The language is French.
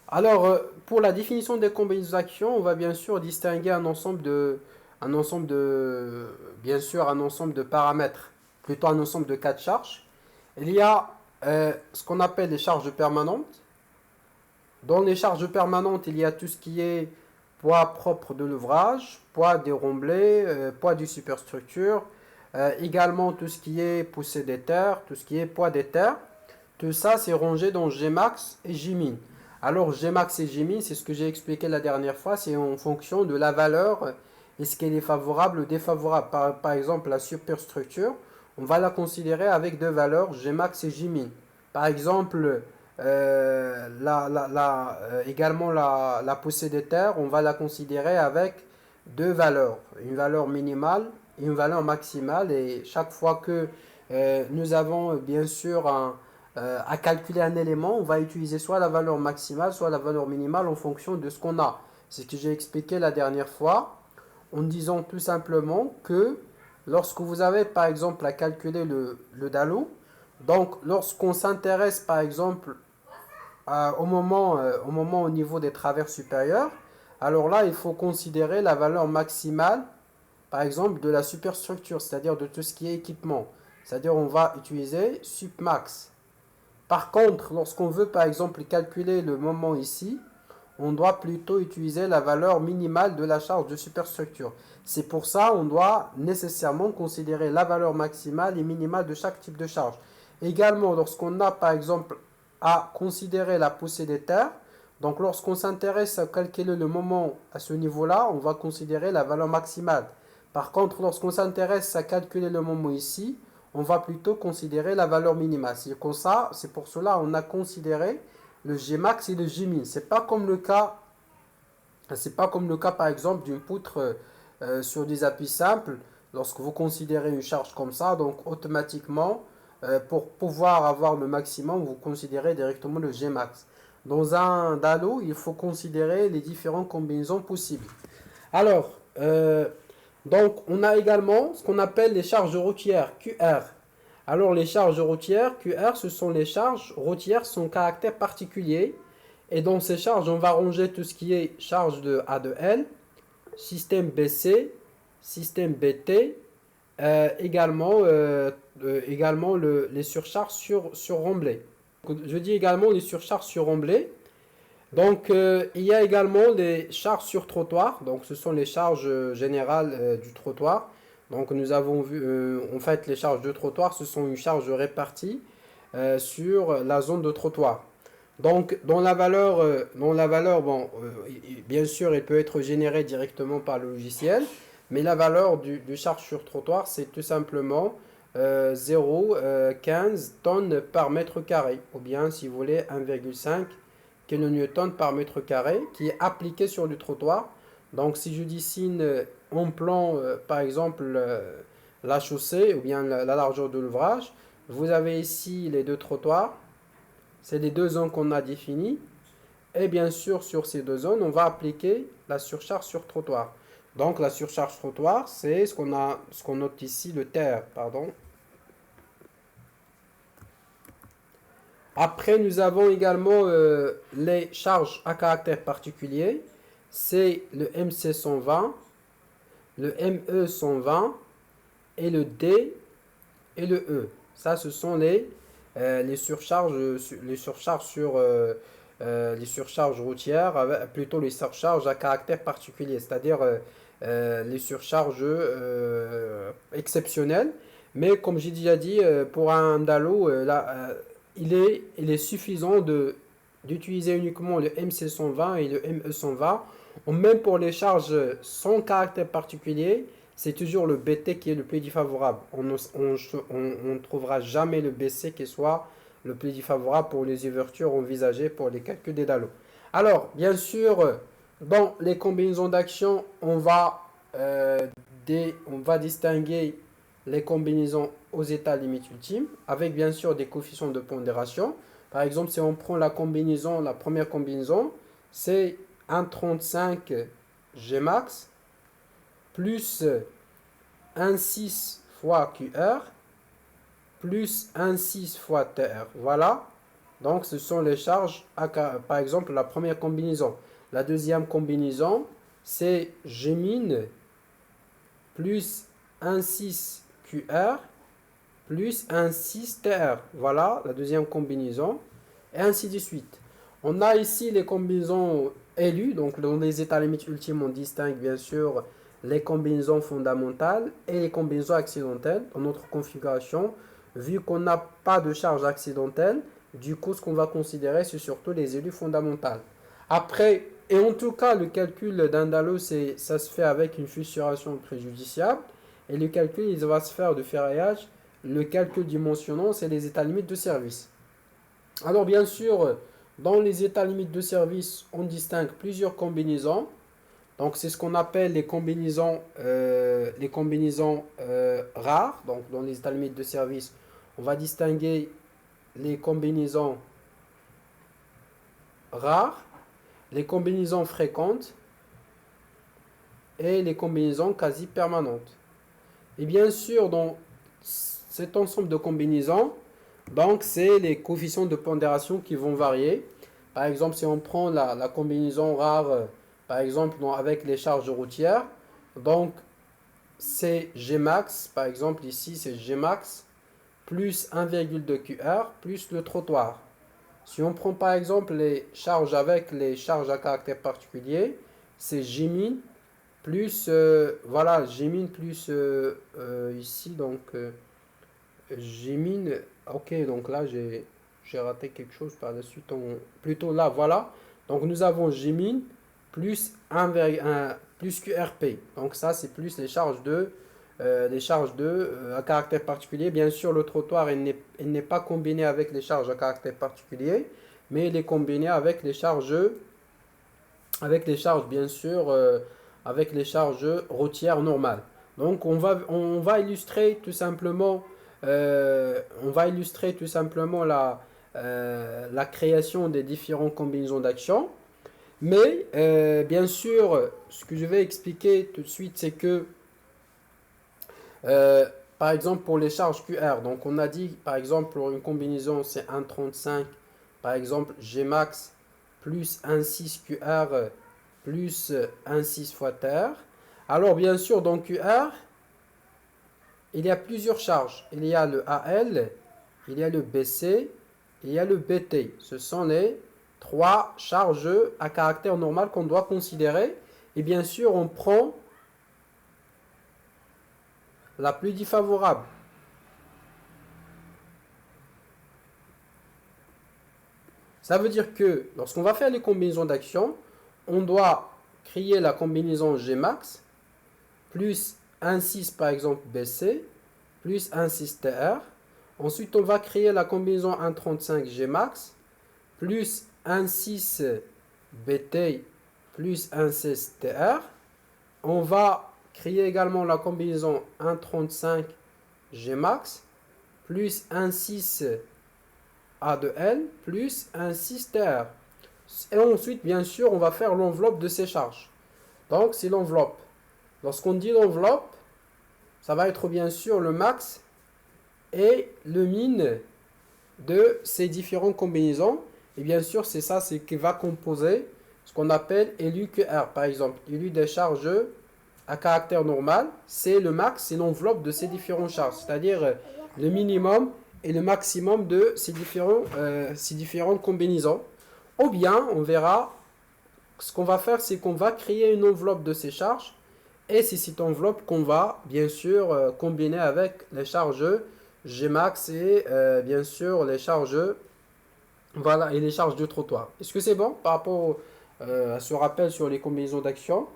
Alors, pour la définition des combinaisons d'actions, on va bien sûr distinguer bien sûr, un ensemble de paramètres, plutôt un ensemble de cas de charges. Il y a ce qu'on appelle les charges permanentes. Dans les charges permanentes, il y a tout ce qui est poids propre de l'ouvrage, poids des remblais, poids du superstructure, également tout ce qui est poussée des terres, tout ce qui est poids des terres. Tout ça, c'est rangé dans Gmax et Gmin. Alors, Gmax et Gmin, c'est ce que j'ai expliqué la dernière fois, c'est en fonction de la valeur, est-ce qu'elle est favorable ou défavorable. Par exemple, la superstructure, on va la considérer avec deux valeurs, Gmax et Gmin. Par exemple, également la poussée des terres, on va la considérer avec deux valeurs, une valeur minimale et une valeur maximale. Et chaque fois que nous avons bien sûr à calculer un élément, on va utiliser soit la valeur maximale, soit la valeur minimale en fonction de ce qu'on a. C'est ce que j'ai expliqué la dernière fois, en disant tout simplement que lorsque vous avez par exemple à calculer le DALO, donc lorsqu'on s'intéresse par exemple au moment au niveau des travers supérieurs, alors là il faut considérer la valeur maximale par exemple de la superstructure, c'est-à-dire de tout ce qui est équipement. C'est-à-dire on va utiliser submax. Par contre, lorsqu'on veut par exemple calculer le moment ici, on doit plutôt utiliser la valeur minimale de la charge de superstructure. C'est pour ça qu'on doit nécessairement considérer la valeur maximale et minimale de chaque type de charge. Également, lorsqu'on a par exemple à considérer la poussée des terres, donc lorsqu'on s'intéresse à calculer le moment à ce niveau-là, on va considérer la valeur maximale. Par contre, lorsqu'on s'intéresse à calculer le moment ici, on va plutôt considérer la valeur minimale. C'est comme ça, c'est pour cela qu'on a considéré le Gmax et le Gmin. C'est pas comme le cas par exemple d'une poutre sur des appuis simples. Lorsque vous considérez une charge comme ça, donc automatiquement, pour pouvoir avoir le maximum, vous considérez directement le Gmax. Dans un DALO, il faut considérer les différentes combinaisons possibles. Alors, donc on a également ce qu'on appelle les charges routières, QR. Alors les charges routières, QR, ce sont les charges routières sans caractère particulier. Et dans ces charges, on va ranger tout ce qui est charge de A de L, système BC, système BT, également les surcharges sur remblai. Je dis également les surcharges sur remblai. Donc, il y a également les charges sur trottoir. Donc, ce sont les charges générales du trottoir. Donc, nous avons vu, en fait, les charges de trottoir, ce sont une charge répartie sur la zone de trottoir. Donc, dans la valeur bon, bien sûr, elle peut être générée directement par le logiciel, mais la valeur du charge sur trottoir, c'est tout simplement 0,15 tonnes par mètre carré, ou bien, si vous voulez, 1,5 kN par mètre carré, qui est appliqué sur le trottoir. Donc, si je dessine en plan, par exemple, la chaussée, ou bien la largeur de l'ouvrage, vous avez ici les deux trottoirs, c'est les deux zones qu'on a définies. Et bien sûr, sur ces deux zones, on va appliquer la surcharge sur trottoir. Donc la surcharge trottoir, c'est ce qu'on note ici, le TER, pardon. Après, nous avons également les charges à caractère particulier. C'est le MC 120, le ME 120 et le D et le E. Ça, ce sont les surcharges les surcharges routières, plutôt les surcharges à caractère particulier, c'est-à-dire les surcharges exceptionnelles. Mais comme j'ai déjà dit, pour un DALO, il est suffisant d'utiliser uniquement le MC120 et le ME120. Même pour les charges sans caractère particulier, c'est toujours le BT qui est le plus défavorable. On ne trouvera jamais le BC qui soit le plus défavorable pour les ouvertures envisagées pour les calculs des DALO. Alors, bien sûr, dans les combinaisons d'actions, on va distinguer les combinaisons aux états limites ultimes, avec bien sûr des coefficients de pondération. Par exemple, si on prend la première combinaison, c'est 1,35 Gmax plus 1,6 fois QR plus 1,6 fois TR. Voilà. Donc, ce sont les charges, par exemple, la première combinaison. La deuxième combinaison, c'est Gmin plus 1,6 QR plus 1,6 TR. Voilà la deuxième combinaison. Et ainsi de suite. On a ici les combinaisons élues. Donc, dans les états limites ultimes, on distingue bien sûr les combinaisons fondamentales et les combinaisons accidentelles dans notre configuration. Vu qu'on n'a pas de charge accidentelle, du coup, ce qu'on va considérer, c'est surtout les élus fondamentales. Après, et en tout cas, le calcul d'Andalo, ça se fait avec une fissuration préjudiciable. Et le calcul, il va se faire de ferraillage. Le calcul dimensionnant, c'est les états limites de service. Alors, bien sûr, dans les états limites de service, on distingue plusieurs combinaisons. Donc, c'est ce qu'on appelle les combinaisons rares. Donc, dans les états limites de service, on va distinguer les combinaisons rares, les combinaisons fréquentes et les combinaisons quasi permanentes. Et bien sûr, dans cet ensemble de combinaisons, donc c'est les coefficients de pondération qui vont varier. Par exemple, si on prend la combinaison rare, par exemple, avec les charges routières, donc c'est Gmax, par exemple ici c'est Gmax, plus 1,2 QR, plus le trottoir. Si on prend par exemple les charges avec les charges à caractère particulier, c'est Gmin plus, voilà, Gmin plus ici, donc Gmin, ok, donc là j'ai raté quelque chose par la suite, plutôt là, voilà. Donc nous avons Gmin plus 1, plus QRP. Donc ça c'est plus les charges à caractère particulier. Bien sûr, le trottoir il n'est pas combiné avec les charges à caractère particulier, mais il est combiné avec les charges bien sûr, avec les charges routières normales. Donc on va illustrer tout simplement, la création des différentes combinaisons d'actions. Mais bien sûr, ce que je vais expliquer tout de suite, c'est que euh, par exemple pour les charges QR, donc on a dit par exemple pour une combinaison c'est 1,35, par exemple Gmax plus 1,6 QR plus 1,6 fois terre. Alors bien sûr dans QR, il y a plusieurs charges. Il y a le AL, il y a le BC, il y a le BT. Ce sont les trois charges à caractère normal qu'on doit considérer. Et bien sûr, on prend la plus défavorable. Ça veut dire que lorsqu'on va faire les combinaisons d'actions, on doit créer la combinaison Gmax plus 1,6 par exemple BC plus 1,6 TR. Ensuite, on va créer la combinaison 1,35 Gmax plus 1,6 BT plus 1,6 TR. On va créer également la combinaison 1,35 Gmax plus 1,6 A2L plus 1,6 TR. Et ensuite, bien sûr, on va faire l'enveloppe de ces charges. Donc, c'est l'enveloppe. Lorsqu'on dit l'enveloppe, ça va être bien sûr le max et le min de ces différentes combinaisons. Et bien sûr, c'est ça ce qui va composer ce qu'on appelle LUQR. Par exemple, LU des charges à caractère normal, c'est le max, c'est l'enveloppe de ces différentes charges. C'est-à-dire le minimum et le maximum de ces différentes combinaisons. Ou bien, on verra, ce qu'on va faire, c'est qu'on va créer une enveloppe de ces charges. Et c'est cette enveloppe qu'on va, bien sûr, combiner avec les charges Gmax et, bien sûr, les charges, voilà, et les charges de trottoir. Est-ce que c'est bon par rapport à ce rappel sur les combinaisons d'actions?